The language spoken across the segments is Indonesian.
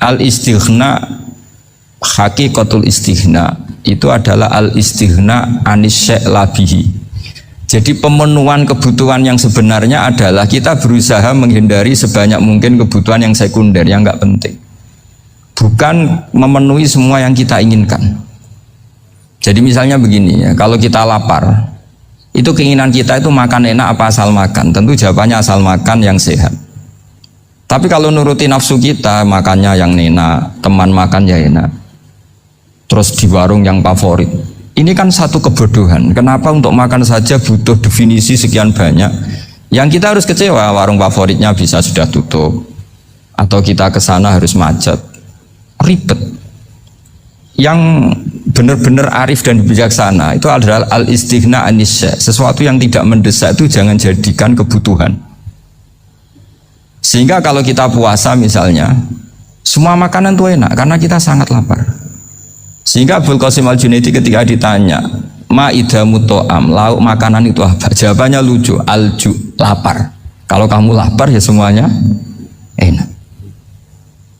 al istighna, hakikatul istighna itu adalah al istighna anis syai' labihi. Jadi pemenuhan kebutuhan yang sebenarnya adalah kita berusaha menghindari sebanyak mungkin kebutuhan yang sekunder, yang enggak penting. Bukan memenuhi semua yang kita inginkan. Jadi misalnya begini ya, kalau kita lapar, itu keinginan kita itu makan enak apa asal makan? Tentu jawabannya asal makan yang sehat. Tapi kalau nuruti nafsu kita, makannya yang enak, teman makan ya enak, terus di warung yang favorit. Ini kan satu kebodohan. Kenapa untuk makan saja butuh definisi sekian banyak? Yang kita harus kecewa, warung favoritnya bisa sudah tutup, atau kita ke sana harus macet, ribet. Yang benar-benar arif dan bijaksana itu adalah al-istighna anisya. Sesuatu yang tidak mendesak itu jangan jadikan kebutuhan. Sehingga kalau kita puasa misalnya, semua makanan itu enak karena kita sangat lapar. Sehingga Abul Qasim Al-Junaidi ketika ditanya, ma'idamu to'am, lauk makanan itu apa? Jawabannya lucu, alju, lapar. Kalau kamu lapar ya semuanya enak.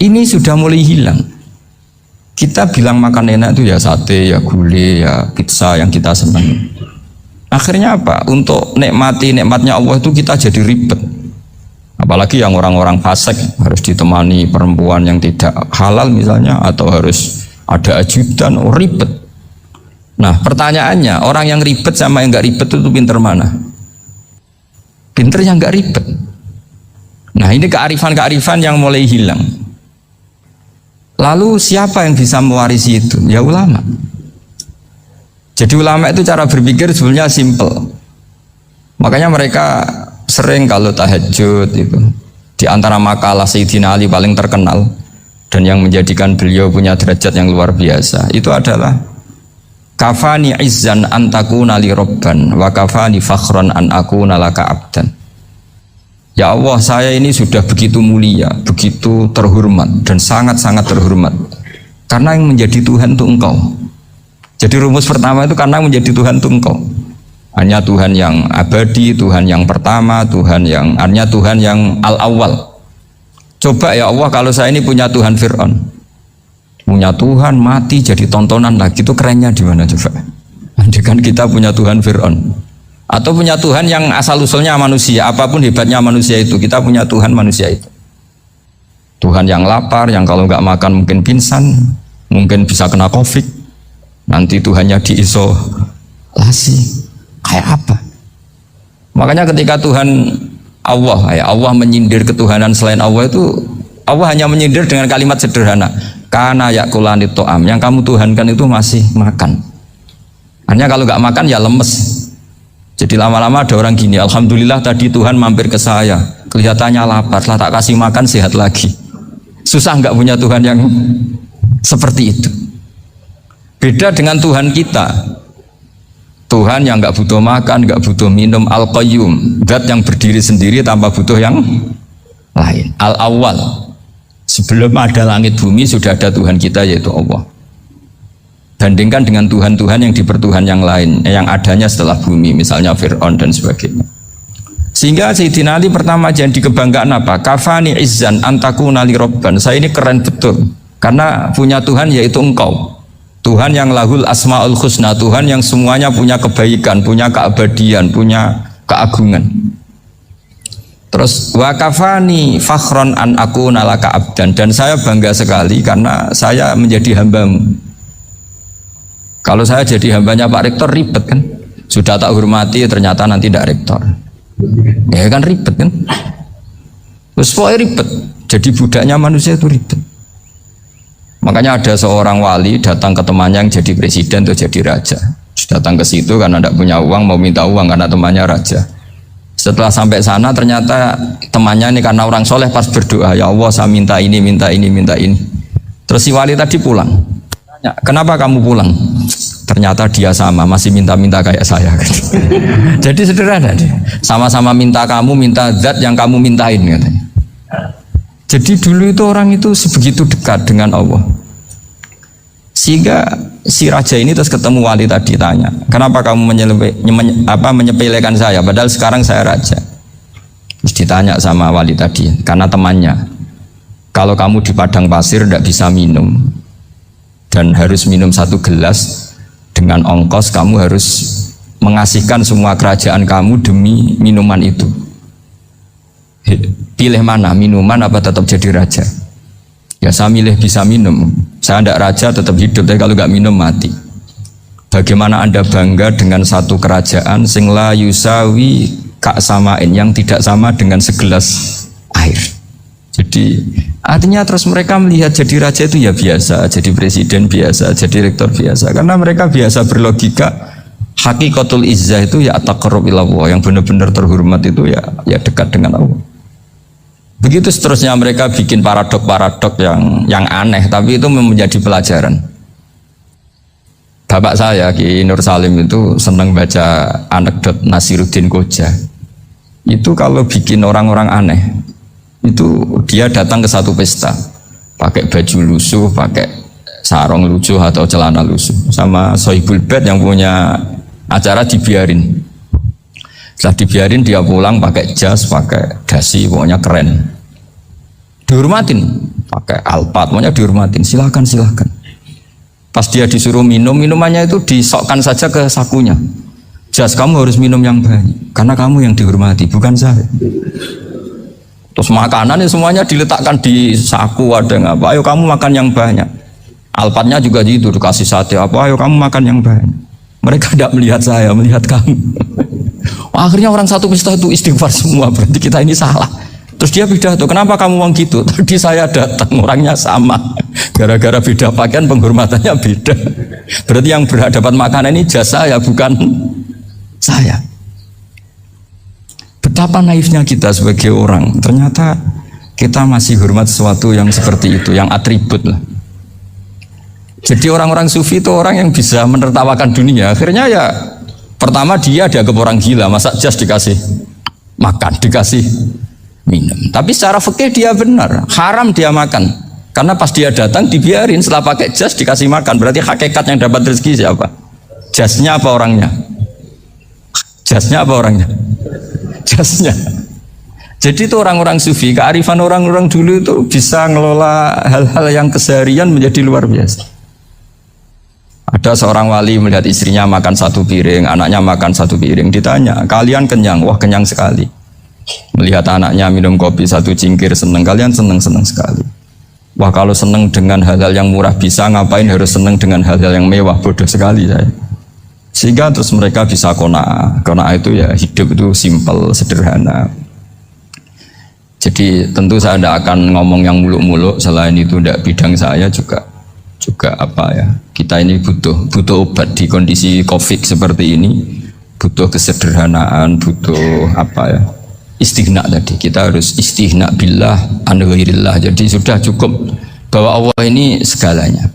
Ini sudah mulai hilang. Kita bilang makan enak itu ya sate, ya gulai, ya pizza yang kita senang. Akhirnya apa? Untuk nikmatnya Allah itu kita jadi ribet. Apalagi yang orang-orang fasik harus ditemani perempuan yang tidak halal misalnya, atau harus ada ajudan, ribet. Nah pertanyaannya, orang yang ribet sama yang nggak ribet itu pinter mana? Pinter yang nggak ribet. Nah ini kearifan-kearifan yang mulai hilang. Lalu siapa yang bisa mewarisi itu? Ya ulama. Jadi ulama itu cara berpikir sebenarnya simple. Makanya mereka sering kalau tahajud itu, di antara makalah Sayyidina Ali paling terkenal dan yang menjadikan beliau punya derajat yang luar biasa itu adalah kafani izzan an takuna li robban wa kafani fakhran an akuna laka abdan. Ya Allah, saya ini sudah begitu mulia, begitu terhormat dan sangat-sangat terhormat karena yang menjadi Tuhan itu Engkau. Jadi rumus pertama itu karena menjadi Tuhan itu Engkau. Hanya Tuhan yang abadi, Tuhan yang pertama, hanya Tuhan yang al-awwal. Coba ya Allah, kalau saya ini punya Tuhan Fir'aun, punya Tuhan mati jadi tontonan lagi, itu kerennya di mana coba? Andaikan kita punya Tuhan Fir'aun, atau punya Tuhan yang asal usulnya manusia, apapun hebatnya manusia itu, kita punya Tuhan manusia itu. Tuhan yang lapar, yang kalau nggak makan mungkin pingsan, mungkin bisa kena COVID, nanti Tuhannya diisolasi. Kayak apa? Makanya ketika Tuhan Allah menyindir ketuhanan selain Allah itu, Allah hanya menyindir dengan kalimat sederhana, kana yakulani to'am, yang kamu tuhankan itu masih makan. Hanya kalau nggak makan ya lemes. Jadi lama-lama ada orang gini, alhamdulillah tadi Tuhan mampir ke saya, kelihatannya lapar, setelah tak kasih makan sehat lagi. Susah nggak punya Tuhan yang seperti itu. Beda dengan Tuhan kita. Tuhan yang nggak butuh makan, nggak butuh minum, al-qayyum, zat yang berdiri sendiri tanpa butuh yang lain, al-awwal. Sebelum ada langit bumi sudah ada Tuhan kita yaitu Allah. Bandingkan dengan Tuhan-Tuhan yang dipertuhan yang lain, yang adanya setelah bumi, misalnya Fir'aun dan sebagainya. Sehingga Sayyidina Ali pertama jadi kebanggaan apa? Kafani izzan antakuna li robban. Saya ini keren betul karena punya Tuhan yaitu Engkau. Tuhan yang lahul asmaul husna, Tuhan yang semuanya punya kebaikan, punya keabadian, punya keagungan. Terus wa kafani fakhron an akuna laka abdan, dan saya bangga sekali karena saya menjadi hambamu. Kalau saya jadi hambanya Pak Rektor ribet kan, sudah tak hormati ternyata nanti tidak rektor, ya kan ribet kan. Terus pokoknya ribet, jadi budaknya manusia itu ribet. Makanya ada seorang wali datang ke temannya yang jadi presiden atau jadi raja. Datang ke situ karena tidak punya uang, mau minta uang karena temannya raja. Setelah sampai sana ternyata temannya ini karena orang soleh pas berdoa, ya Allah saya minta ini, minta ini, minta ini. Terus si wali tadi pulang. Tanya, kenapa kamu pulang? Ternyata dia sama, masih minta-minta kayak saya. Jadi sederhana deh. Sama-sama minta kamu, minta zat yang kamu mintain katanya. Jadi dulu itu orang itu sebegitu dekat dengan Allah. Sehingga si raja ini terus ketemu wali tadi tanya, kenapa kamu menyepelekan saya padahal sekarang saya raja. Terus ditanya sama wali tadi, karena temannya, Kalau kamu di padang pasir tidak bisa minum dan harus minum 1 gelas, dengan ongkos kamu harus mengasihkan semua kerajaan kamu demi minuman itu. Pilih mana, minuman apa tetap jadi raja? Ya saya milih bisa minum. Saya tidak raja tetap hidup, tapi kalau nggak minum mati. Bagaimana Anda bangga dengan satu kerajaan sing la yusawi kak samain, yang tidak sama dengan segelas air. Jadi artinya terus mereka melihat jadi raja itu ya biasa, jadi presiden biasa, jadi rektor biasa, karena mereka biasa berlogika. Hakikatul izzah itu ya taqarrub ila Allah, yang benar-benar terhormat itu ya dekat dengan Allah. Begitu seterusnya mereka bikin paradok-paradok yang aneh, tapi itu menjadi pelajaran. Bapak saya Ki Nur Salim itu senang baca anekdot Nasiruddin Koja. Itu kalau bikin orang-orang aneh, itu dia datang ke satu pesta pakai baju lusuh, pakai sarung lusuh atau celana lusuh, sama Sohibul Bait yang punya acara dibiarin. Setelah dibiarin dia pulang pakai jas, pakai dasi, pokoknya keren, dihormatin, pakai alpat, pokoknya dihormatin, silakan. Pas dia disuruh minum, minumannya itu disokkan saja ke sakunya. Jas, kamu harus minum yang banyak karena kamu yang dihormati, bukan saya. Terus makanan semuanya diletakkan di saku, ada yang apa, ayo kamu makan yang banyak. Alpatnya juga gitu, dikasih sate apa, ayo kamu makan yang banyak. Mereka tidak melihat saya, melihat kamu. Akhirnya orang satu pesta itu istighfar semua, berarti kita ini salah. Terus dia pidato, kenapa kamu ngomong gitu? Tadi saya datang, orangnya sama. Gara-gara beda pakaian, penghormatannya beda. Berarti yang berhak dapat makanan ini jasa ya, bukan saya. Betapa naifnya kita sebagai orang, ternyata kita masih hormat sesuatu yang seperti itu, yang atribut lah. Jadi orang-orang sufi itu orang yang bisa menertawakan dunia. Akhirnya ya, pertama dia dianggap orang gila, masa jas dikasih makan, dikasih minum. Tapi secara fikih dia benar, haram dia makan. Karena pas dia datang dibiarin, setelah pakai jas dikasih makan. Berarti hakikat yang dapat rezeki siapa? Jasnya apa orangnya? Jasnya apa orangnya? Jasnya. Jadi itu orang-orang sufi, kearifan orang-orang dulu itu bisa ngelola hal-hal yang keseharian menjadi luar biasa. Ada seorang wali melihat istrinya makan 1 piring, anaknya makan 1 piring, ditanya, kalian kenyang? Wah, kenyang sekali. Melihat anaknya minum kopi 1 cingkir, senang, kalian senang sekali. Wah, kalau senang dengan hal-hal yang murah bisa, ngapain harus senang dengan hal-hal yang mewah? Bodoh sekali saya. Sehingga terus mereka bisa qanaah. Qanaah itu ya hidup itu simpel, sederhana. Jadi tentu saya tidak akan ngomong yang muluk-muluk, selain itu tidak bidang saya juga apa ya, kita ini butuh obat di kondisi COVID seperti ini, butuh kesederhanaan, butuh apa ya, istighna tadi. Kita harus istighna billah an ghairillah. Jadi sudah cukup bahwa Allah ini segalanya.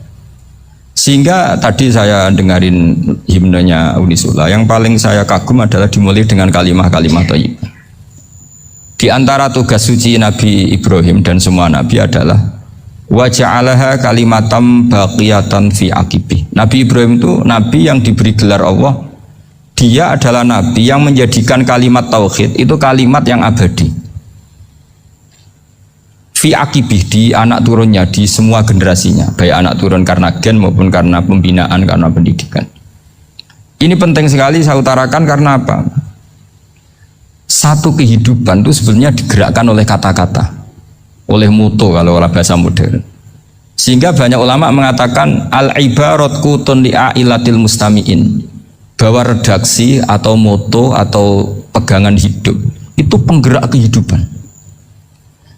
Sehingga tadi saya dengarin himnenya Unisula, yang paling saya kagum adalah dimulai dengan kalimat-kalimat thayyibah. Di antara tugas suci Nabi Ibrahim dan semua Nabi adalah wa ja'alaha kalimatam baqiyatan fi aqibi. Nabi Ibrahim itu Nabi yang diberi gelar Allah. Dia adalah Nabi yang menjadikan kalimat tauhid itu kalimat yang abadi. Fi akibih, di anak turunnya, di semua generasinya, baik anak turun karena gen maupun karena pembinaan, karena pendidikan. Ini penting sekali saya utarakan karena apa? Satu kehidupan itu sebenarnya digerakkan oleh kata-kata, oleh mutu kalau oleh bahasa modern. Sehingga banyak ulama mengatakan al-ibarat kutun li'ailatil mustami'in, bahwa redaksi atau moto atau pegangan hidup itu penggerak kehidupan.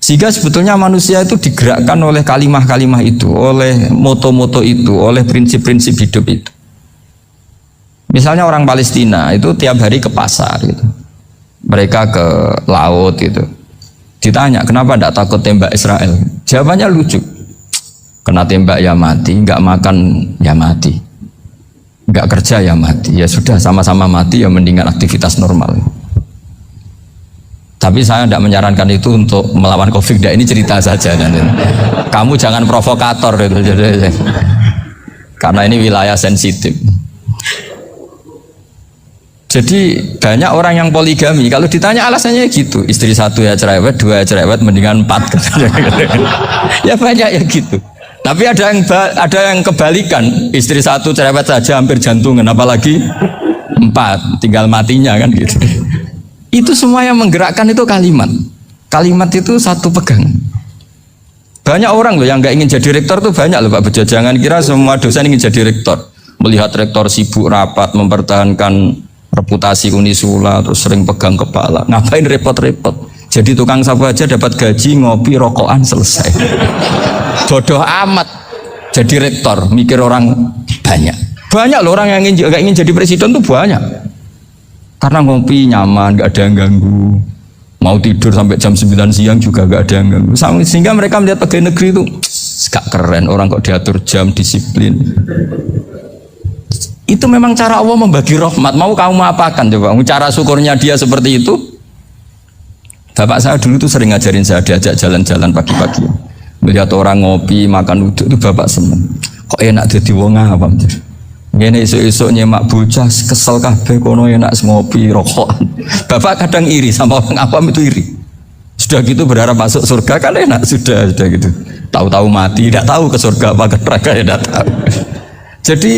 Sehingga sebetulnya manusia itu digerakkan oleh kalimah-kalimah itu, oleh moto-moto itu, oleh prinsip-prinsip hidup itu. Misalnya orang Palestina itu tiap hari ke pasar gitu. Mereka ke laut gitu. Ditanya, kenapa tidak takut tembak Israel? Jawabannya lucu. Kena tembak ya mati, nggak makan ya mati, nggak kerja ya mati. Ya sudah, sama-sama mati ya, mendingan aktivitas normal. Tapi saya tidak menyarankan itu untuk melawan COVID. Ini cerita saja. Kamu jangan provokator itu. Karena ini wilayah sensitif. Jadi banyak orang yang poligami, kalau ditanya alasannya gitu, istri satu ya cerewet, dua ya cerewet, mendingan empat. Ya banyak ya gitu. Tapi ada yang kebalikan, istri satu cerewet saja hampir jantungan, apalagi empat, tinggal matinya kan gitu. Itu semua yang menggerakkan itu kalimat. Kalimat itu satu pegangan. Banyak orang loh yang nggak ingin jadi rektor tuh banyak loh Pak Bejo. Jangan kira semua dosen ingin jadi rektor. Melihat rektor sibuk rapat mempertahankan reputasi Unisula, terus sering pegang kepala, ngapain repot-repot? Jadi tukang sapu aja dapat gaji, ngopi, rokokan, selesai. Bodoh amat jadi rektor, mikir orang banyak. Banyak loh orang yang gak ingin jadi presiden tuh banyak. Karena ngopi nyaman, gak ada yang ganggu. Mau tidur sampai jam 9 siang juga gak ada yang ganggu. Sehingga mereka melihat pegawai negeri itu gak keren, orang kok diatur jam, disiplin. Itu memang cara Allah membagi rahmat. Mau kamu apakan coba? Cara syukurnya dia seperti itu. Bapak saya dulu tuh sering ngajarin saya, diajak jalan-jalan pagi-pagi. Melihat orang ngopi, makan uduk itu bapak seneng. Kok enak jadi wong awam. Ngene esuk-esuk nyemak bocah kesel kabeh kono enak ngopi, rokokan. Bapak kadang iri sama orang awam itu iri. Sudah gitu berharap masuk surga kan enak sudah gitu. Tahu-tahu mati, tidak tahu ke surga apa ke neraka ya tidak tahu. Jadi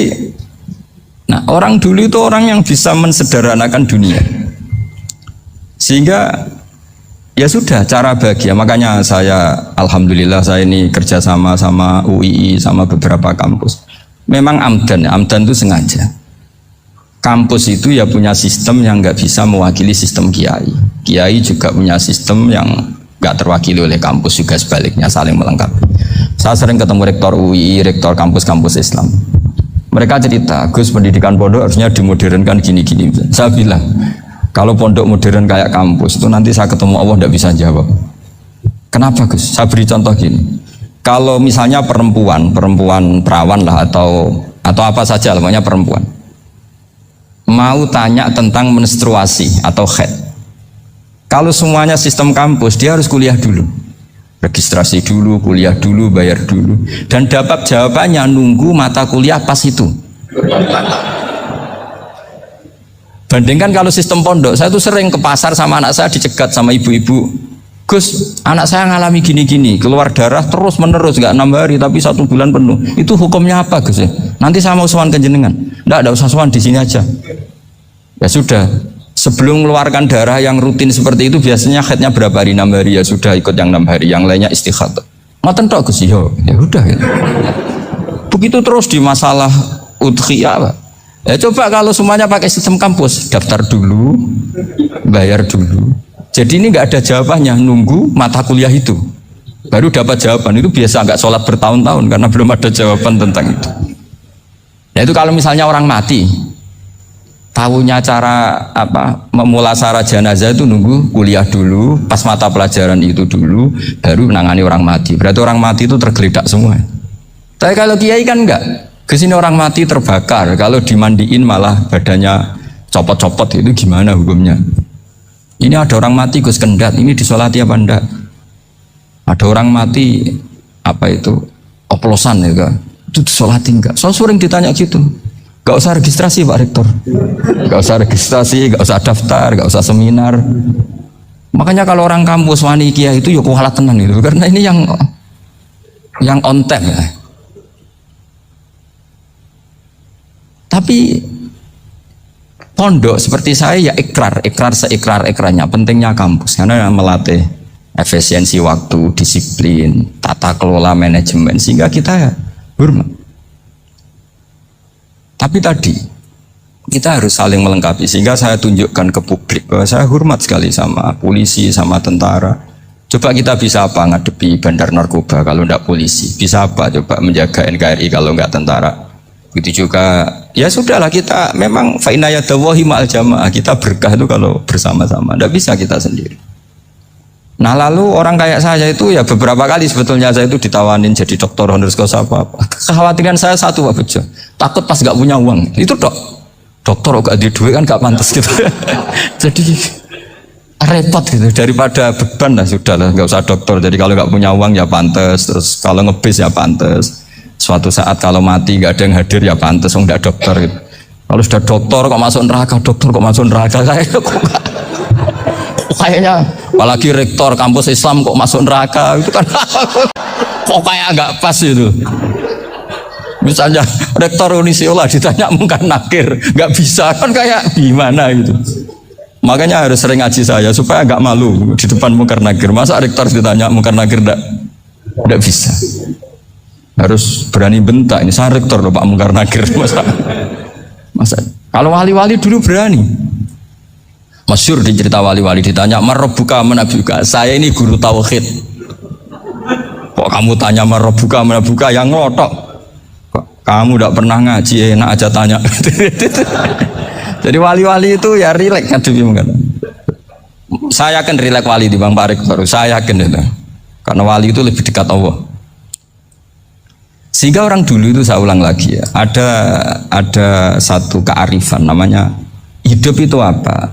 nah, orang dulu itu orang yang bisa mensederhanakan dunia. Sehingga ya sudah cara bahagia. Makanya saya alhamdulillah saya ini kerjasama sama UII sama beberapa kampus. Memang amdan itu sengaja. Kampus itu ya punya sistem yang nggak bisa mewakili sistem kiai. Kiai juga punya sistem yang nggak terwakili oleh kampus, juga sebaliknya saling melengkapi. Saya sering ketemu rektor UII, rektor kampus-kampus Islam. Mereka cerita, Gus pendidikan pondok harusnya dimodernkan gini-gini. Saya bilang, kalau pondok modern kayak kampus itu nanti saya ketemu Allah tidak bisa jawab. Kenapa Gus? Saya beri contoh gini. Kalau misalnya perempuan perawan lah atau apa saja namanya perempuan, mau tanya tentang menstruasi atau haid. Kalau semuanya sistem kampus, dia harus kuliah dulu. Registrasi dulu, kuliah dulu, bayar dulu, dan dapat jawabannya nunggu mata kuliah pas itu. Bandingkan kalau sistem pondok, saya tuh sering ke pasar sama anak saya dicegat sama ibu-ibu. Gus, anak saya ngalami gini-gini, keluar darah terus menerus, nggak 6 hari tapi 1 bulan penuh. Itu hukumnya apa Gus ya? Nanti saya mau sowan ke jenengan. Nggak, ada usah sowan di sini aja. Ya sudah. Sebelum mengeluarkan darah yang rutin seperti itu biasanya haidnya berapa hari? 6 hari ya sudah ikut yang 6 hari, yang lainnya istighatsah. Ngoten tok Gus ya udah gitu. Begitu terus di masalah udhiyah Pak. Ya coba kalau semuanya pakai sistem kampus, daftar dulu, bayar dulu. Jadi ini nggak ada jawabannya, nunggu mata kuliah itu baru dapat jawaban. Itu biasa nggak sholat bertahun-tahun karena belum ada jawaban tentang itu. Nah itu kalau misalnya orang mati, tahunya cara apa memulasara jenazah itu nunggu kuliah dulu, pas mata pelajaran itu dulu, baru menangani orang mati. Berarti orang mati itu tergeledak semua. Tapi kalau kiai kan enggak. Kesini orang mati terbakar, kalau dimandiin malah badannya copot-copot, itu gimana hukumnya? Ini ada orang mati Gus Kendat, ini disolati apa enggak? Ada orang mati apa itu oplosan ya kan? Itu disolati enggak? So sering ditanya gitu. Gak usah registrasi Pak Rektor, gak usah registrasi, gak usah daftar, gak usah seminar. Makanya kalau orang kampus wani kiai itu ya kualat tenan itu, karena ini yang on time ya. Tapi pondok seperti saya ya ikrar seikrar-ikrarnya pentingnya kampus karena melatih efisiensi waktu, disiplin, tata kelola manajemen sehingga kita ya hormat. Tapi tadi kita harus saling melengkapi sehingga saya tunjukkan ke publik bahwa saya hormat sekali sama polisi, sama tentara. Coba kita bisa apa ngadepi bandar narkoba kalau enggak polisi? Bisa apa coba menjaga NKRI kalau enggak tentara? Begitu juga ya sudahlah kita memang fa inna yadallahi ma'al jamaah, kita berkah itu kalau bersama-sama, tidak bisa kita sendiri. Nah lalu orang kayak saya itu ya beberapa kali sebetulnya saya itu ditawanin jadi dokter honoris causa apa. Kekhawatiran saya satu Pak Bejo, takut pas gak punya uang itu dokter gak ada duit kan gak pantas gitu. Jadi repot gitu, daripada beban lah sudah lah gak usah dokter. Jadi kalau gak punya uang ya pantas, terus kalau ngebis ya pantas. Suatu saat kalau mati gak ada yang hadir ya pantas, nggak dokter gitu. Kalau sudah dokter kok masuk neraka, dokter kok masuk neraka, kayaknya apalagi rektor kampus Islam kok masuk neraka itu kan kok kayak agak pas itu. Misalnya rektor Unisiola ditanya mungkar nakir, nggak bisa kan kayak gimana gitu. Makanya harus sering ngaji saya supaya agak malu di depan mungkar nakir. Masa rektor ditanya mungkar nakir nggak bisa. Harus berani bentak. Ini saya rektor loh Pak mungkar nakir. Masa kalau wali-wali dulu berani. Masyhur di cerita wali-wali ditanya marabbuka manabuka. Saya ini guru tauhid. Kok kamu tanya marabbuka manabuka yang ngotok? Kok kamu tidak pernah ngaji enak aja tanya. Jadi wali-wali itu ya rileks ngadepi mungkin. Saya yakin rileks wali di Bang Pak Rektor. Saya yakin itu. Karena wali itu lebih dekat Allah. Sehingga orang dulu itu saya ulang lagi ya, ada satu kearifan namanya hidup itu apa?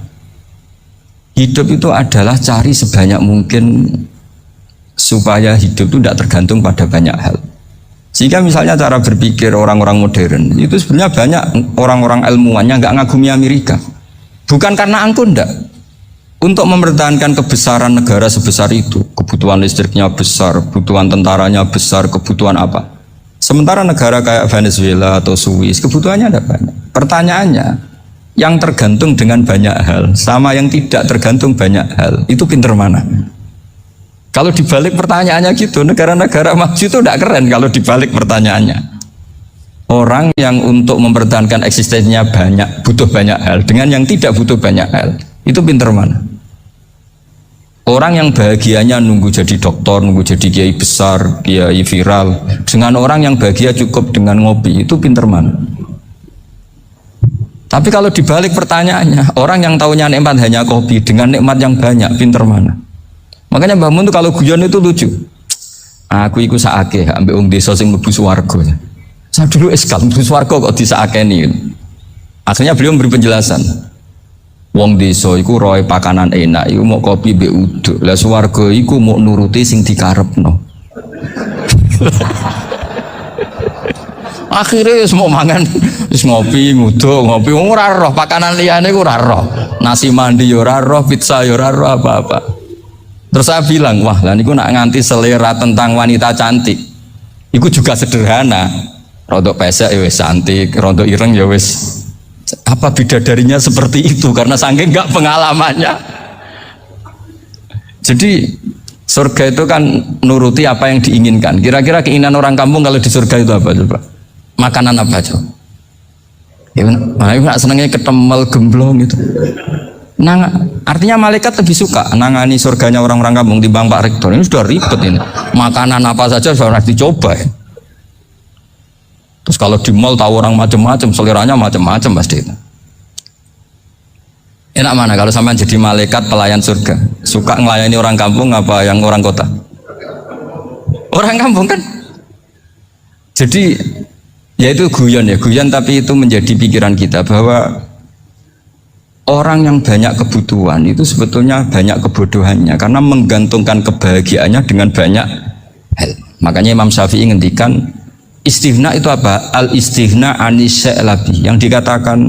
Hidup itu adalah cari sebanyak mungkin supaya hidup itu tidak tergantung pada banyak hal. Sehingga misalnya cara berpikir orang-orang modern itu sebenarnya banyak orang-orang ilmuwannya nggak ngagumi Amerika. Bukan karena angkuh ndak. Untuk mempertahankan kebesaran negara sebesar itu, kebutuhan listriknya besar, kebutuhan tentaranya besar, kebutuhan apa? Sementara negara kayak Venezuela atau Swiss kebutuhannya ada banyak. Pertanyaannya, yang tergantung dengan banyak hal sama yang tidak tergantung banyak hal itu pinter mana? Kalau dibalik pertanyaannya gitu, negara-negara maju itu tidak keren kalau dibalik pertanyaannya. Orang yang untuk mempertahankan eksistensinya banyak, butuh banyak hal dengan yang tidak butuh banyak hal itu pinter mana? Orang yang bahagianya nunggu jadi dokter, nunggu jadi kiai besar, kiai viral, dengan orang yang bahagia cukup dengan ngopi, itu pinter mana? Tapi kalau dibalik pertanyaannya, orang yang taunya nikmat hanya kopi dengan nikmat yang banyak, pinter mana? Makanya Mbah Mun tuh kalau guyon itu lucu. Aku iku saake ambek wong desa sing mlebu swarga. Saya dulu eskal mlebu swarga kok disakeni. Akhirnya beliau memberi penjelasan. Wong desa iku roe pakanan enak iku mau kopi mbek uduk. Lah swarga iku mau nuruti sing dikarepno. Akhirnya wis mau mangan wis ngopi nguduk ngopi ora roh pakanan liyane ku ora roh. Nasi mandi yo ora roh, pizza yo ora roh apa-apa. Terus saya bilang, wah lah niku nak nganti selera tentang wanita cantik. Iku juga sederhana. Rodok pesek ya wis cantik, rodok ireng ya wis. Apa bidadarinya seperti itu karena saking enggak pengalamannya. Jadi surga itu kan nuruti apa yang diinginkan. Kira-kira keinginan orang kampung kalau di surga itu apa coba? Makanan apa coba? Ya, nggak senengnya ketemel gemblong gitu. Nah, artinya malaikat lebih suka nangani surganya orang-orang kampung timbang Pak Rektor. Ini sudah ribet ini. Makanan apa saja sudah harus dicoba ya. Terus kalau di mall tahu orang macam-macam, seleranya macam-macam pasti itu. Enak mana kalau sampai jadi malaikat pelayan surga? Suka ngelayani orang kampung apa yang orang kota? Orang kampung kan. Jadi ya itu guyon ya, guyon tapi itu menjadi pikiran kita bahwa orang yang banyak kebutuhan itu sebetulnya banyak kebodohannya karena menggantungkan kebahagiaannya dengan banyak hal. Makanya Imam Syafi'i ngendikan istighna itu apa? Al istighna anisya'i. Yang dikatakan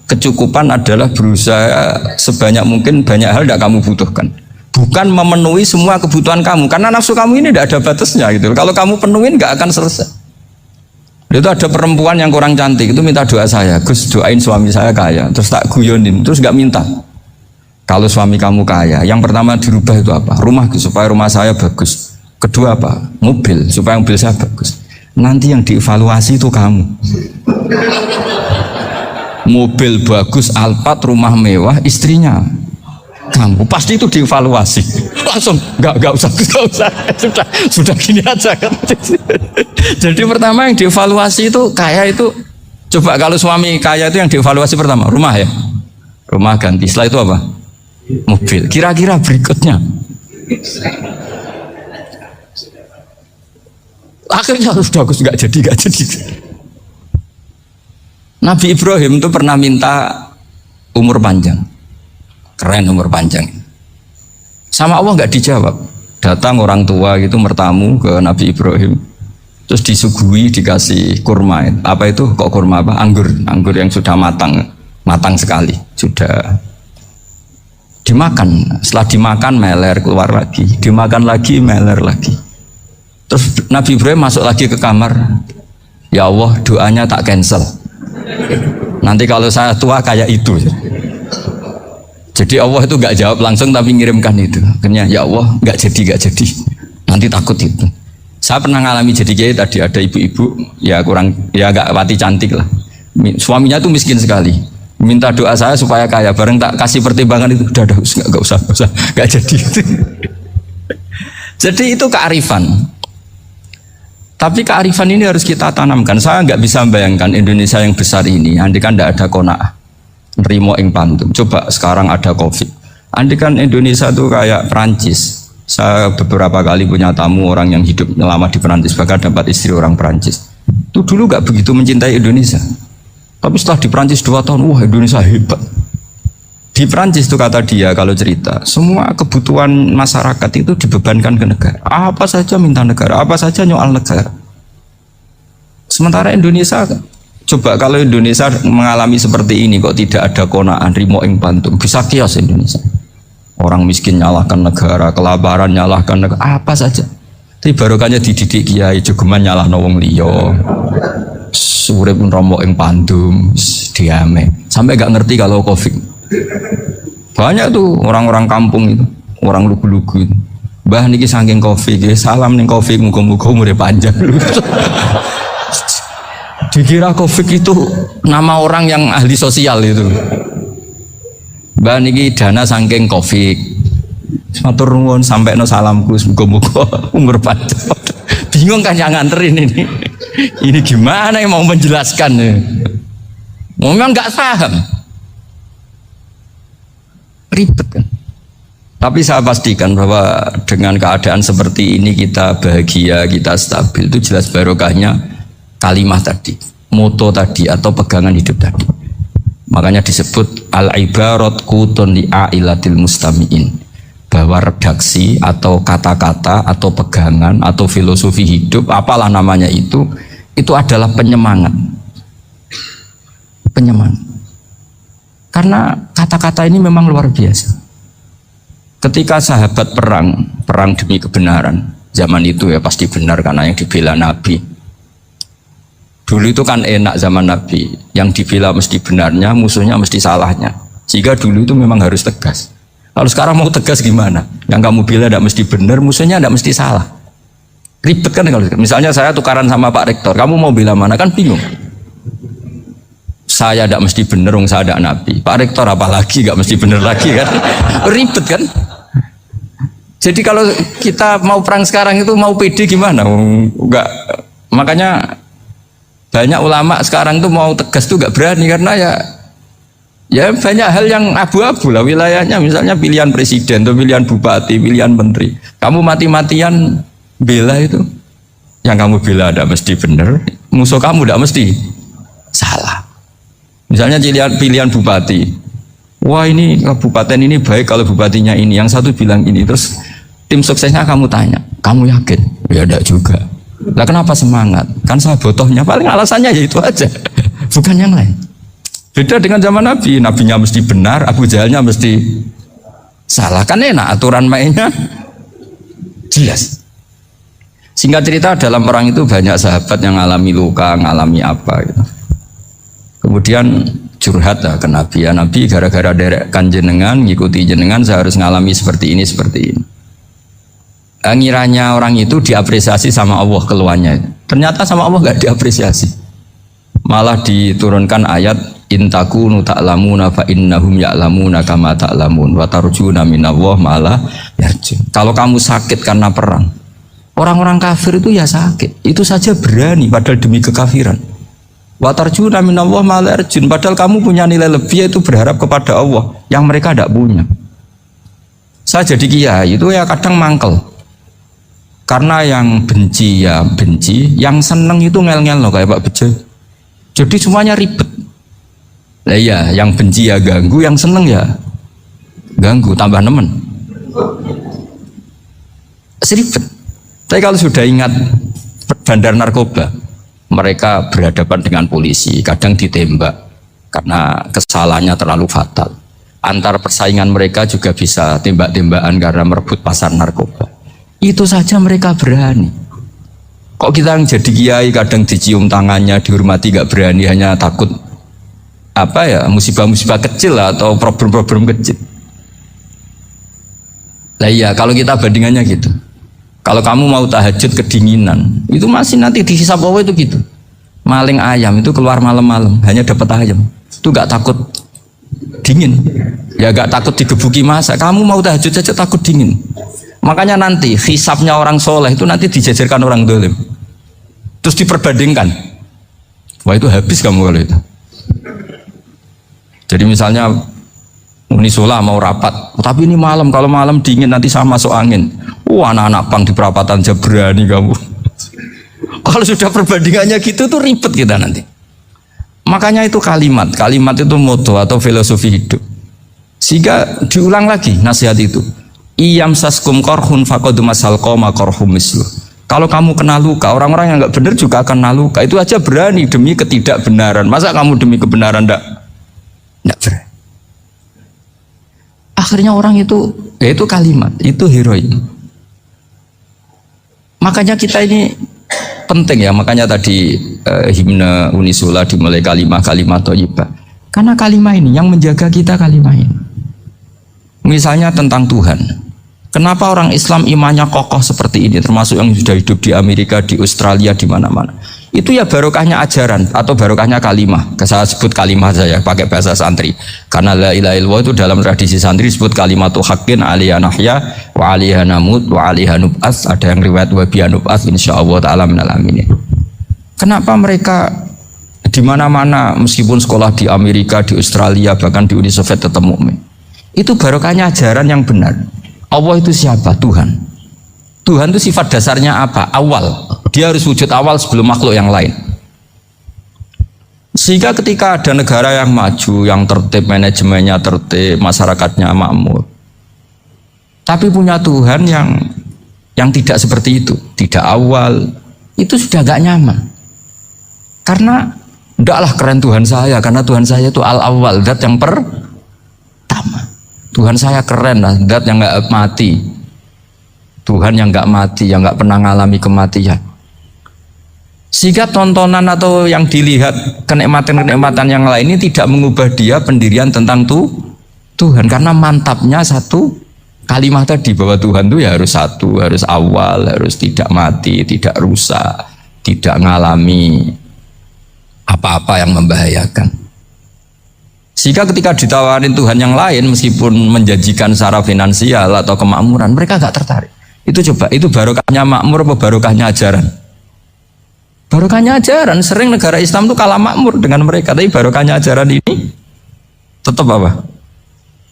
kecukupan adalah berusaha sebanyak mungkin banyak hal tidak kamu butuhkan. Bukan memenuhi semua kebutuhan kamu karena nafsu kamu ini tidak ada batasnya gitu. Kalau kamu penuhin nggak akan selesai. Itu ada perempuan yang kurang cantik itu minta doa saya, Gus doain suami saya kaya, terus tak guyonin, terus nggak minta. Kalau suami kamu kaya, yang pertama dirubah itu apa? Rumah supaya rumah saya bagus. Kedua apa? Mobil supaya mobil saya bagus. Nanti yang dievaluasi itu kamu. Mobil bagus, Alphard, rumah mewah, istrinya kamu pasti itu dievaluasi. Langsung nggak usah sudah gini aja kan. Jadi pertama yang dievaluasi itu kaya itu coba kalau suami kaya itu yang dievaluasi pertama rumah ya, rumah ganti. Setelah itu apa? Mobil. Kira-kira berikutnya akhirnya sudah bagus nggak jadi. Nabi Ibrahim itu pernah minta umur panjang. Keren umur panjang. Sama Allah nggak dijawab. Datang orang tua gitu mertamu ke Nabi Ibrahim. terus disuguhi dikasih kurma. Apa itu kok kurma apa? Anggur yang sudah matang sekali, sudah dimakan. Setelah dimakan meler keluar lagi, dimakan lagi meler lagi. Terus Nabi Ibrahim masuk lagi ke kamar. Ya Allah, doanya tak cancel. Nanti kalau saya tua kayak itu. Jadi Allah itu nggak jawab langsung tapi ngirimkan itu. Akhirnya ya Allah nggak jadi. Nanti takut itu. Saya pernah ngalami jadi kiai tadi ada ibu-ibu ya nggak pati cantik lah. Suaminya tuh miskin sekali. Minta doa saya supaya kaya. Bareng tak kasih pertimbangan itu udah nggak usah nggak jadi. Jadi itu kearifan. Tapi kearifan ini harus kita tanamkan. Saya nggak bisa membayangkan Indonesia yang besar ini. Andai kan tidak ada qanaah. Nerimo ing pantum. Coba sekarang ada Covid. Andai kan Indonesia tuh kayak Perancis. Saya beberapa kali punya tamu orang yang hidup lama di Perancis, bahkan dapat istri orang Perancis. Itu dulu gak begitu mencintai Indonesia. Tapi setelah di Perancis 2 tahun, wah Indonesia hebat. Di Perancis itu kata dia kalau cerita, semua kebutuhan masyarakat itu dibebankan ke negara. Apa saja minta negara, apa saja nyoal negara. Sementara Indonesia, coba kalau Indonesia mengalami seperti ini kok tidak ada qanaah rimo ing pantum, bisa kios Indonesia. Orang miskin nyalahkan negara, kelaparan nyalahkan negara, apa saja. Tapi barokahnya dididik kiai jogeman nyalahno wong liya. Urip romo ing pandum, diame. Sampai gak ngerti kalau Covid. Banyak tuh orang-orang kampung itu, orang lugu-lugu itu. Mbah niki saking Covid, salam ning Covid muga-muga umure panjang. Dikira Covid itu nama orang yang ahli sosial itu. Mbah niki dana saking Covid. Matur nuwun sampeno salamku muga-muga umur panjang. Bingung kan yang nganterin ini. Ini gimana yang mau menjelaskan ya? Memang nggak paham. Ribet kan. Tapi saya pastikan bahwa dengan keadaan seperti ini kita bahagia, kita stabil, itu jelas barokahnya kalimat tadi, moto tadi atau pegangan hidup tadi. Makanya disebut al-ibarat qutun li'ailatil mustami'in, bahwa redaksi atau kata-kata atau pegangan atau filosofi hidup apalah namanya itu adalah penyemangat. Karena kata-kata ini memang luar biasa. Ketika sahabat perang demi kebenaran, zaman itu ya pasti benar karena yang dibela Nabi. Dulu itu kan enak zaman Nabi, yang dibela mesti benarnya, musuhnya mesti salahnya. Sehingga dulu itu memang harus tegas. Kalau sekarang mau tegas gimana? Yang kamu bela tidak mesti benar, musuhnya tidak mesti salah. Ribet kan kalau misalnya saya tukaran sama Pak Rektor, kamu mau bela mana kan bingung. Saya tidak mesti benar, saya ada Nabi. Pak Rektor apalagi nggak mesti benar lagi kan? Ribet kan? Jadi kalau kita mau perang sekarang itu mau pede gimana? Enggak. Makanya banyak ulama sekarang tuh mau tegas tuh nggak berani karena ya banyak hal yang abu-abu lah wilayahnya. Misalnya pilihan presiden, atau pilihan bupati, pilihan menteri. Kamu mati-matian bela itu, yang kamu bela tidak mesti benar, musuh kamu tidak mesti salah. Misalnya pilihan bupati, wah ini kabupaten ini baik kalau bupatinya ini, yang satu bilang ini, terus tim suksesnya kamu tanya, kamu yakin? Ya tidak juga. Lah kenapa semangat? Kan saya botohnya, paling alasannya ya itu aja, bukan yang lain. Beda dengan zaman Nabi, nabinya mesti benar, Abu Jahalnya mesti salah. Kan enak, aturan mainnya jelas. Singkat cerita dalam perang itu banyak sahabat yang ngalami luka, ngalami apa gitu. Kemudian curhat lah ke Nabi, ya Nabi gara-gara derekkan jenengan, ngikuti jenengan saya harus ngalami seperti ini. Ngiranya orang itu diapresiasi sama Allah keluarnya. Ternyata sama Allah gak diapresiasi. Malah diturunkan ayat intakunu ta'lamuna fa innahum ya'lamuna kama ta'lamun wa tarjuna minallah malah yarjun. Kalau kamu sakit karena perang, orang-orang kafir itu ya sakit, itu saja berani padahal demi kekafiran. Wa tarjuna minallah malah yarjun, padahal kamu punya nilai lebih yaitu berharap kepada Allah yang mereka tidak punya. Saya jadi kiai itu ya kadang mangkel. Karena yang benci ya benci, yang seneng itu ngel-ngel loh kayak Pak Bejo. Jadi semuanya ribet. Nah iya, yang benci ya ganggu, yang seneng ya ganggu, tambah nemen. Seribet. Tapi kalau sudah ingat bandar narkoba. Mereka berhadapan dengan polisi, kadang ditembak karena kesalahannya terlalu fatal. Antar persaingan mereka juga bisa tembak-tembakan karena merebut pasar narkoba. Itu saja mereka berani. Kok kita yang jadi kiai kadang dicium tangannya, dihormati gak berani, hanya takut apa ya, musibah-musibah kecil atau problem-problem kecil. Nah iya, kalau kita bandingannya gitu. Kalau kamu mau tahajud kedinginan, itu masih nanti dihisab Allah itu gitu. Maling ayam itu keluar malam-malam, hanya dapat ayam. Itu gak takut dingin. Ya gak takut digebuki masa. Kamu mau tahajud saja takut dingin. Makanya nanti hisabnya orang soleh itu nanti dijajarkan orang dolim. Terus diperbandingkan. Wah itu habis kamu kalau itu. Jadi misalnya Unisola mau rapat, tapi ini malam, kalau malam dingin nanti saya masuk angin. Wah anak-anak pang di perapatan aja berani kamu. Kalau sudah perbandingannya gitu tuh ribet kita nanti. Makanya itu kalimat itu moto atau filosofi hidup. Sehingga diulang lagi nasihat itu. Iyam saskum korhun faqadu masal qoma korhum mislu. Kalau kamu kena luka, orang-orang yang nggak benar juga akan kena luka. Itu aja berani demi ketidakbenaran. Masa kamu demi kebenaran enggak berani? Akhirnya orang itu, ya itu kalimat, itu heroik. Makanya kita ini penting ya, makanya tadi himne Unisula dimulai kalimat thayyibah. Karena kalimat ini yang menjaga kita, kalimat ini. Misalnya tentang Tuhan. Kenapa orang Islam imannya kokoh seperti ini, termasuk yang sudah hidup di Amerika, di Australia, di mana-mana. Itu ya barokahnya ajaran atau barokahnya kalimah. Saya sebut kalimah saja pakai bahasa santri. Karena la ilaha illallah itu dalam tradisi santri disebut kalimatu haqqin alaiha nahya wa alaiha namut wa alaiha nub'ats. Ada yang riwayat wa biha nub'ats insyaallah taala minal amin. Kenapa mereka di mana-mana meskipun sekolah di Amerika, di Australia, bahkan di Uni Soviet tetap mukmin? Itu barokahnya ajaran yang benar. Allah itu siapa? Tuhan. Tuhan itu sifat dasarnya apa? Awal. Dia harus wujud awal sebelum makhluk yang lain. Sehingga ketika ada negara yang maju, yang tertib, manajemennya tertib, masyarakatnya makmur, tapi punya Tuhan yang tidak seperti itu, tidak awal, itu sudah gak nyaman. Karena ndaklah keren Tuhan saya, karena Tuhan saya itu al-awwal, zat yang pertama. Tuhan saya keren lah, zat yang gak mati. Tuhan yang gak mati, yang gak pernah mengalami kematian. Sehingga tontonan atau yang dilihat kenikmatan-kenikmatan yang lain ini tidak mengubah dia pendirian tentang Tuhan. Karena mantapnya satu kalimat tadi, bahwa Tuhan itu ya harus satu, harus awal, harus tidak mati, tidak rusak, tidak mengalami apa-apa yang membahayakan. Sehingga ketika ditawarin Tuhan yang lain, meskipun menjanjikan secara finansial atau kemakmuran, mereka gak tertarik. Itu coba, itu barokahnya makmur apa barokahnya ajaran? Barokahnya ajaran. Sering negara Islam itu kalah makmur dengan mereka, tapi barokahnya ajaran ini tetap apa?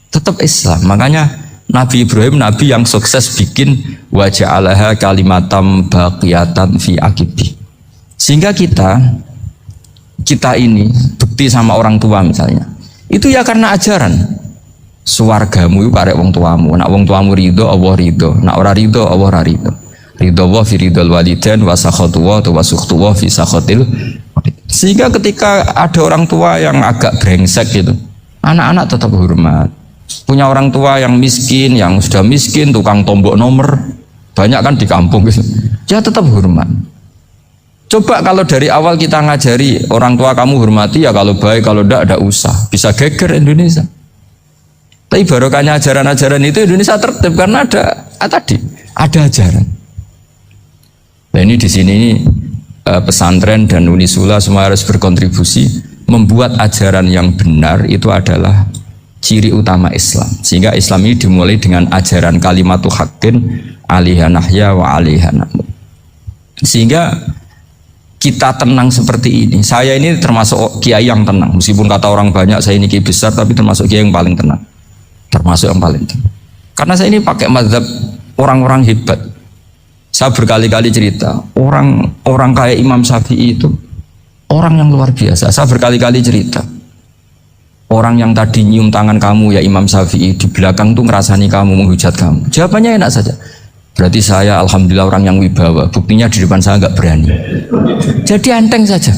Tetap Islam. Makanya Nabi Ibrahim, Nabi yang sukses bikin waja'alaha kalimatam baqiyatan fi aqibi. Sehingga kita ini bukti sama orang tua misalnya, itu ya karena ajaran. Suwargamu itu karek wong tuamu. Nak wong tuamu ridho, Allah ridho. Nak ora ridho, Allah ora ridho. Ridho wa fi ridhol walidain wa sakhatu wa sukhtu wa fi sakhatil. Sehingga ketika ada orang tua yang agak brengsek gitu, anak-anak tetap hormat. Punya orang tua yang miskin, yang sudah miskin, tukang tombok nomor, banyak kan di kampung gitu. Ya tetap hormat. Coba kalau dari awal kita ngajari orang tua kamu hormati, ya kalau baik, kalau tidak usah. Bisa geger Indonesia. Tapi barokahnya ajaran-ajaran itu Indonesia tertib karena ada ajaran. Nah ini di sini pesantren dan Unisula semua harus berkontribusi membuat ajaran yang benar itu adalah ciri utama Islam. Sehingga Islam ini dimulai dengan ajaran kalimatu haqqin alaiha nahya wa alaiha namut. Sehingga kita tenang seperti ini. Saya ini termasuk kiai yang tenang. Meskipun kata orang banyak saya ini kiai besar, tapi termasuk kiai yang paling tenang. Termasuk yang paling tenang. Karena saya ini pakai mazhab orang-orang hebat. Saya berkali-kali cerita, orang kayak Imam Syafi'i itu orang yang luar biasa. Saya berkali-kali cerita, orang yang tadi nyium tangan kamu ya Imam Syafi'i, di belakang tuh ngerasani kamu, menghujat kamu. Jawabannya enak saja. Berarti saya alhamdulillah orang yang wibawa. Buktinya di depan saya nggak berani. Jadi enteng saja.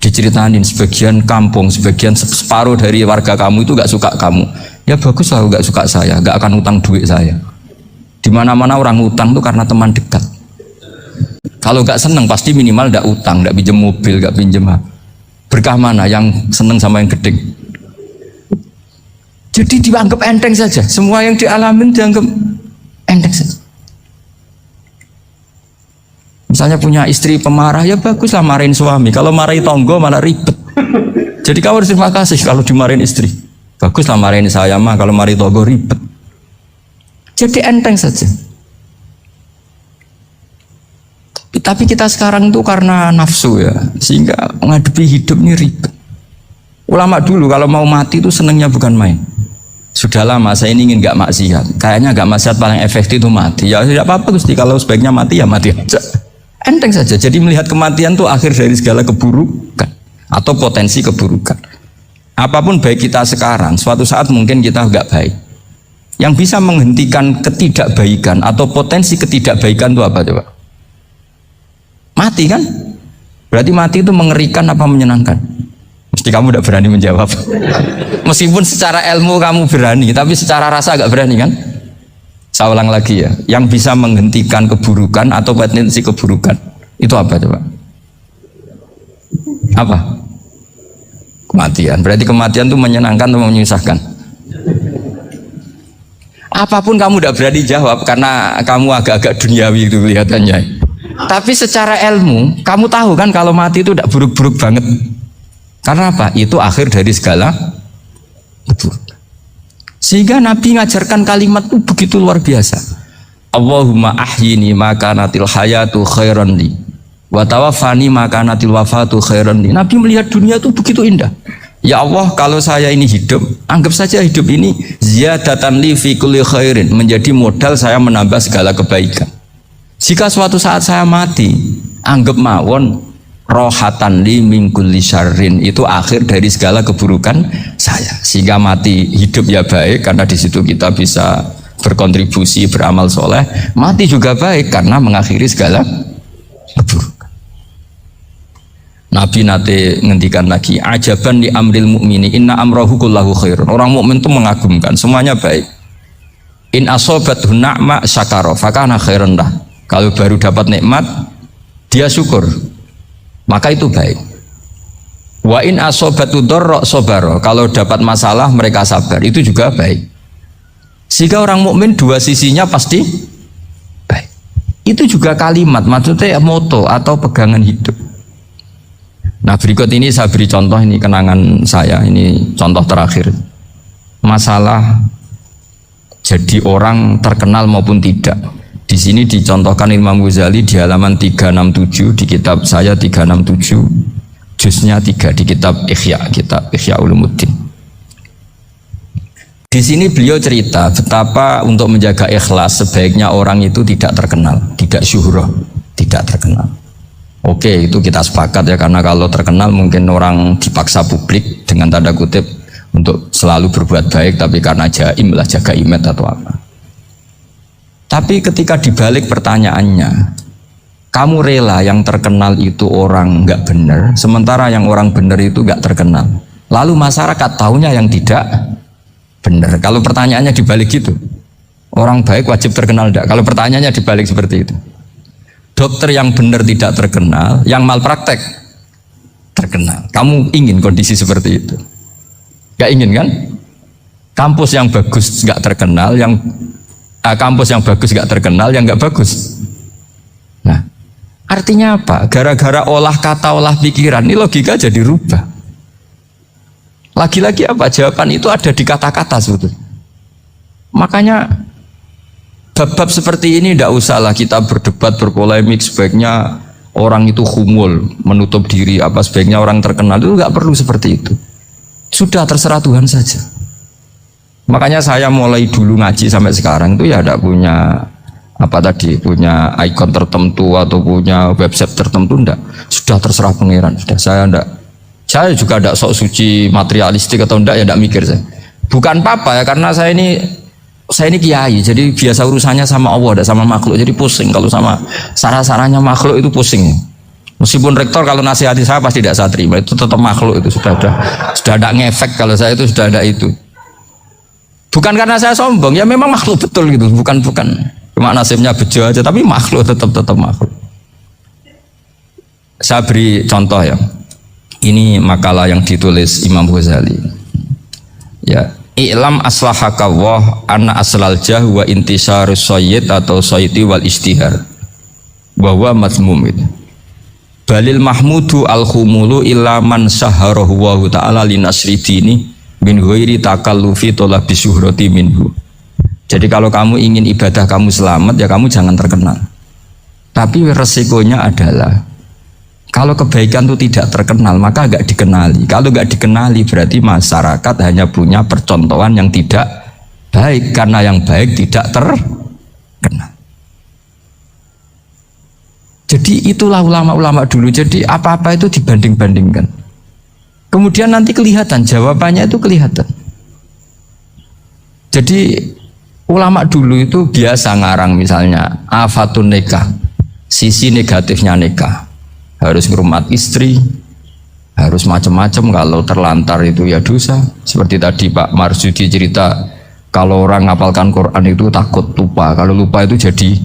Diceritain sebagian kampung, sebagian separuh dari warga kamu itu nggak suka kamu. Ya bagus lah nggak suka saya, nggak akan utang duit saya. Di mana-mana orang utang tuh karena teman dekat. Kalau nggak seneng pasti minimal nggak utang, nggak pinjam mobil, nggak pinjam. Berkah mana yang seneng sama yang gede? Jadi dianggap enteng saja. Semua yang dialamin dianggap enteng saja. Misalnya punya istri pemarah, ya bagus lah marahin suami. Kalau marahin tonggo malah ribet. Jadi kamu harus terima kasih kalau dimarahin istri. Bagus lah marahin saya mah, kalau marahin tonggo ribet. Jadi enteng saja. Tapi kita sekarang itu karena nafsu ya, sehingga menghadapi hidup ini ribet. Ulama dulu kalau mau mati itu senengnya bukan main. Sudah lama saya ini ingin gak maksiat. Kayaknya gak maksiat paling efektif itu mati. Ya tidak apa-apa Gusti, kalau sebaiknya mati ya mati aja. Enteng saja. Jadi melihat kematian itu akhir dari segala keburukan atau potensi keburukan. Apapun baik kita sekarang, suatu saat mungkin kita gak baik. Yang bisa menghentikan ketidakbaikan atau potensi ketidakbaikan itu apa coba? Mati kan? Berarti mati itu mengerikan apa menyenangkan? Mesti kamu tidak berani menjawab. Meskipun secara ilmu kamu berani, tapi secara rasa agak berani kan? Saya ulang lagi ya, yang bisa menghentikan keburukan atau potensi keburukan itu apa coba? Apa? Kematian. Berarti kematian itu menyenangkan atau menyusahkan? Apapun kamu tidak berani jawab karena kamu agak-agak duniawi itu kelihatannya. Tapi secara ilmu kamu tahu kan kalau mati itu tidak buruk-buruk banget. Karena apa? Itu akhir dari segala keburukan. Sehingga Nabi ngajarkan kalimat itu begitu luar biasa. Allahumma ahyini maka natil hayatu khairan li wa tawaffani maka natil wafatu khairan li. Nabi melihat dunia itu begitu indah. Ya Allah, kalau saya ini hidup, anggap saja hidup ini ziyadatan li fi kulli khairin, menjadi modal saya menambah segala kebaikan. Jika suatu saat saya mati, anggap mawon rohatan li min kulli syarrin, itu akhir dari segala keburukan saya. Sehingga mati hidup ya baik karena di situ kita bisa berkontribusi beramal soleh. Mati juga baik karena mengakhiri segala keburukan. Nabi nate ngendikan lagi, ajaban li amril mu'mini inna amrahu kullahu khairun. Orang mukmin itu mengagumkan, semuanya baik. In asobathu na'ma syakara fakana khairan lah. Kalau baru dapat nikmat dia syukur, maka itu baik. Wa in asobatu dharra sabara, kalau dapat masalah mereka sabar, itu juga baik. Sehingga orang mukmin dua sisinya pasti baik. Itu juga kalimat, maksudnya moto atau pegangan hidup. Nah berikut ini saya beri contoh, ini kenangan saya, ini contoh terakhir. Masalah jadi orang terkenal maupun tidak. Di sini dicontohkan Imam Ghazali di halaman 367 di kitab saya 367, juznya 3 di kitab Ihya Ulumuddin. Di sini beliau cerita betapa untuk menjaga ikhlas sebaiknya orang itu tidak terkenal, tidak syuhrah, tidak terkenal. Oke, itu kita sepakat ya, karena kalau terkenal mungkin orang dipaksa publik dengan tanda kutip untuk selalu berbuat baik, tapi karena jaim lah, jaga image atau apa. Tapi ketika dibalik pertanyaannya, kamu rela yang terkenal itu orang nggak benar, sementara yang orang benar itu nggak terkenal. Lalu masyarakat taunya yang tidak benar. Kalau pertanyaannya dibalik gitu, orang baik wajib terkenal enggak? Kalau pertanyaannya dibalik seperti itu, dokter yang benar tidak terkenal, yang malpraktek terkenal. Kamu ingin kondisi seperti itu? Gak ingin kan? Kampus yang bagus gak terkenal, kampus yang bagus gak terkenal, yang gak bagus. Nah, artinya apa? Gara-gara olah kata, olah pikiran, ini logika jadi rubah. Lagi-lagi apa? Jawaban itu ada di kata-kata sebetulnya. Makanya bab-bab seperti ini tidak usahlah kita berdebat, berpolemik. Sebaiknya orang itu humul, menutup diri, apa sebaiknya orang terkenal, itu nggak perlu seperti itu. Sudah terserah Tuhan saja. Makanya saya mulai dulu ngaji sampai sekarang itu ya tidak punya punya ikon tertentu atau punya website tertentu, enggak. Sudah terserah pangeran. Sudah, saya juga tidak sok suci materialistik atau enggak, ya tidak mikir saya. Bukan apa-apa ya, karena saya ini saya ini kiai, jadi biasa urusannya sama Allah, tidak sama makhluk, jadi pusing kalau sama sarah-sarahnya makhluk itu pusing. Meskipun rektor kalau nasihati saya pasti tidak saya terima, itu tetap makhluk, itu sudah ada ngefek kalau saya itu sudah ada itu. Bukan karena saya sombong, ya memang makhluk betul gitu, bukan cuma nasibnya bejo aja, tapi makhluk tetap makhluk. Saya beri contoh ya, ini makalah yang ditulis Imam Ghazali. Ya. I'lam aslahakawah anna aslal jah wa intisarus sayyid atau sayyidi wal istihar bahwa mazmum itu balil mahmudu al-khumulu illa man saharahu wa ta'ala linasri dini min ghairi takallufi talabi syuhrati minhu. Jadi kalau kamu ingin ibadah kamu selamat, ya kamu jangan terkenal. Tapi resikonya adalah kalau kebaikan itu tidak terkenal, maka enggak dikenali. Kalau enggak dikenali berarti masyarakat hanya punya percontohan yang tidak baik, karena yang baik tidak terkenal. Jadi itulah ulama-ulama dulu. Jadi apa-apa itu dibanding-bandingkan. Kemudian nanti kelihatan, jawabannya itu kelihatan. Jadi ulama dulu itu biasa ngarang misalnya afatun nikah, sisi negatifnya nikah. Harus ngurmat istri, harus macam-macam, kalau terlantar itu ya dosa. Seperti tadi Pak Marsudi cerita, kalau orang ngapalkan Quran itu takut lupa, kalau lupa itu jadi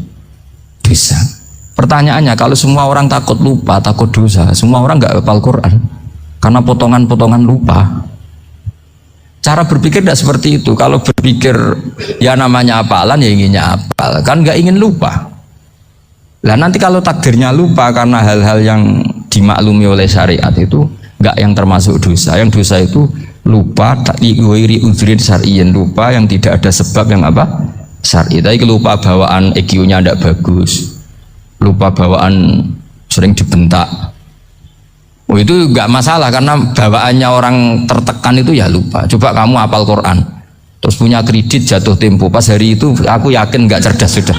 dosa. Pertanyaannya, kalau semua orang takut lupa, takut dosa, semua orang nggak hafal Quran karena potongan-potongan lupa. Cara berpikir tidak seperti itu. Kalau berpikir ya namanya hafalan, ya inginnya hafal, kan nggak ingin lupa. Lah nanti kalau takdirnya lupa karena hal-hal yang dimaklumi oleh syariat itu enggak yang termasuk dosa. Yang dosa itu lupa ta'liwiri udhrin syar'iyyin, lupa yang tidak ada sebab yang apa? Syar'i. Tapi lupa bawaan EQ-nya tidak bagus. Lupa bawaan sering dibentak. Oh itu enggak masalah karena bawaannya orang tertekan itu ya lupa. Coba kamu hafal Quran terus punya kredit jatuh tempo, pas hari itu aku yakin enggak cerdas sudah.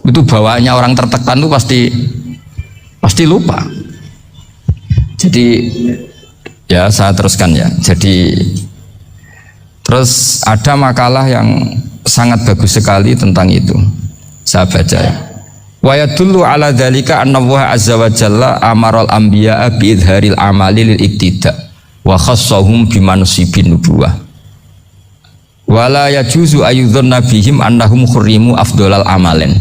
Itu bawaannya orang tertekan itu pasti lupa. Jadi ya saya teruskan ya. Jadi terus ada makalah yang sangat bagus sekali tentang itu. Saya baca ya. Wa yadullu ala dzalika anna Allah azza wa jalla amaral anbiya'a bi idharil amali lil ibtida wa khassahum bi mansibin nubuwah. Wala yajuzu ayyudhanna bihim annahum khurrimu afdhalal amalin.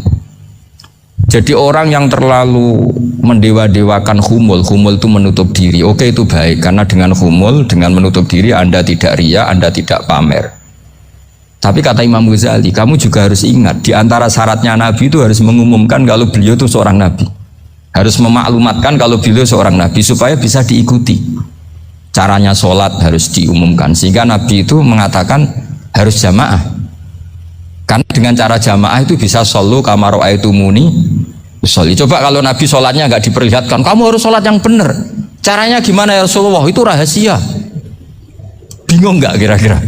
Jadi orang yang terlalu mendewa-dewakan khumul itu menutup diri. Oke, itu baik karena dengan khumul, dengan menutup diri Anda tidak riya, Anda tidak pamer. Tapi kata Imam Ghazali, kamu juga harus ingat di antara syaratnya Nabi itu harus mengumumkan kalau beliau itu seorang Nabi. Harus memaklumatkan kalau beliau seorang Nabi supaya bisa diikuti. Caranya sholat harus diumumkan sehingga Nabi itu mengatakan harus jamaah. Karena dengan cara jamaah itu bisa solu kama ra'aitumuni usolli. Coba kalau Nabi sholatnya nggak diperlihatkan, kamu harus sholat yang benar. Caranya gimana ya Rasulullah? Itu rahasia. Bingung nggak kira-kira?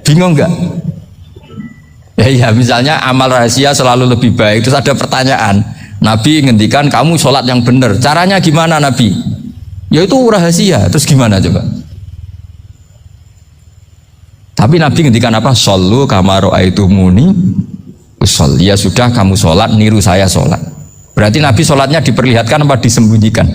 Bingung nggak? Ya misalnya amal rahasia selalu lebih baik. Terus ada pertanyaan, Nabi ngendikan kamu sholat yang benar. Caranya gimana Nabi? Ya itu rahasia. Terus gimana coba? Tapi Nabi ngendikan apa? Shollu kama ra'aitumuni usolli. Ya sudah kamu sholat, niru saya sholat. Berarti Nabi sholatnya diperlihatkan apa disembunyikan?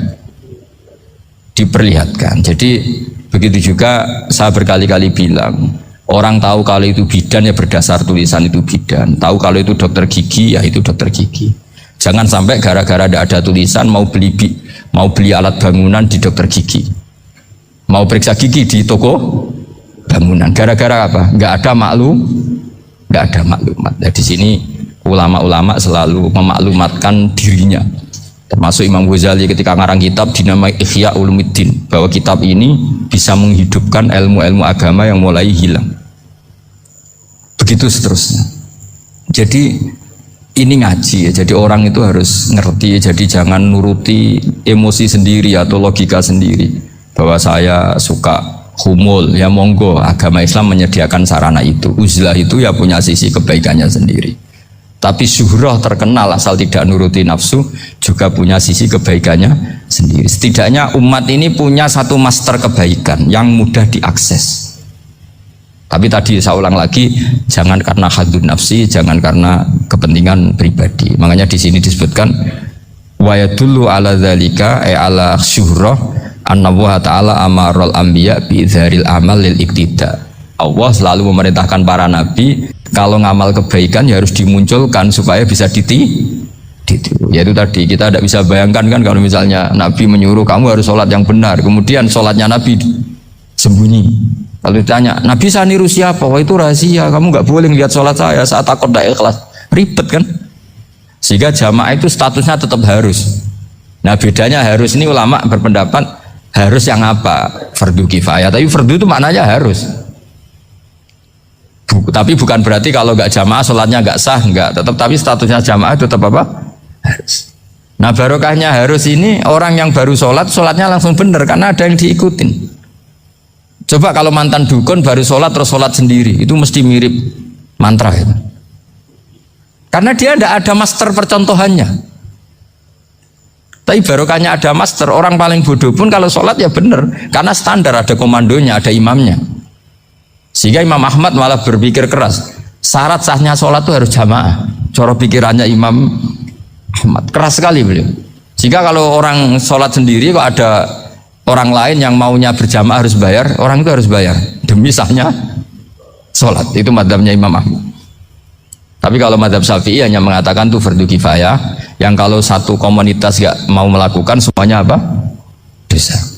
Diperlihatkan. Jadi begitu juga saya berkali-kali bilang, orang tahu kalau itu bidan ya berdasar tulisan itu bidan. Tahu kalau itu dokter gigi ya itu dokter gigi. Jangan sampai gara-gara tidak ada tulisan mau beli alat bangunan di dokter gigi, mau periksa gigi di toko bangunan. Gara-gara apa? Nggak ada maklumat. Nah, di sini ulama-ulama selalu memaklumatkan dirinya. Termasuk Imam Ghazali ketika ngarang kitab dinamai Ihya Ulumuddin, bahwa kitab ini bisa menghidupkan ilmu-ilmu agama yang mulai hilang. Begitu seterusnya. Jadi ini ngaji ya. Jadi orang itu harus ngerti. Jadi jangan nuruti emosi sendiri atau logika sendiri. Bahwa saya suka humul, ya monggo, agama Islam menyediakan sarana itu. Uzlah itu ya punya sisi kebaikannya sendiri. Tapi syuhrah terkenal asal tidak nuruti nafsu juga punya sisi kebaikannya sendiri. Setidaknya umat ini punya satu master kebaikan yang mudah diakses. Tapi tadi saya ulang lagi, jangan karena hadun nafsi, jangan karena kepentingan pribadi. Makanya di sini disebutkan wa yadullu ala dzalika ala syuhrah anna wa ta'ala amarul anbiya bi dzaril amal lil iktida. Allah selalu memerintahkan para nabi kalau ngamal kebaikan ya harus dimunculkan supaya bisa ditiru. Yaitu tadi kita tidak bisa bayangkan kan kalau misalnya Nabi menyuruh kamu harus sholat yang benar, kemudian sholatnya Nabi sembunyi. Kalau ditanya, Nabi saya niru siapa? Wah itu rahasia, kamu nggak boleh lihat sholat saya saat takut tidak ikhlas. Ribet kan? Sehingga jamaah itu statusnya tetap harus. Nah bedanya harus ini ulama berpendapat harus yang apa? Fardu kifayah. Tapi fardu itu maknanya harus. Tapi bukan berarti kalau nggak jamaah sholatnya nggak sah, nggak. Tapi statusnya jamaah itu tetap apa? Harus. Nah barokahnya harus ini orang yang baru sholat, sholatnya langsung benar karena ada yang diikutin. Coba kalau mantan dukun baru sholat terus sholat sendiri, itu mesti mirip mantra itu. Karena dia tidak ada master percontohannya. Tapi barokahnya ada master, orang paling bodoh pun kalau sholat ya benar, karena standar ada komandonya, ada imamnya. Sehingga Imam Ahmad malah berpikir keras, syarat sahnya sholat itu harus jamaah. Cara pikirannya Imam Ahmad keras sekali beliau. Jika kalau orang sholat sendiri kok ada orang lain yang maunya berjamaah harus bayar, orang itu harus bayar demi sahnya sholat. Itu madzhabnya Imam Ahmad. Tapi kalau madzhab Syafi'i hanya mengatakan itu fardu kifayah, yang kalau satu komunitas gak mau melakukan semuanya apa? Dosa.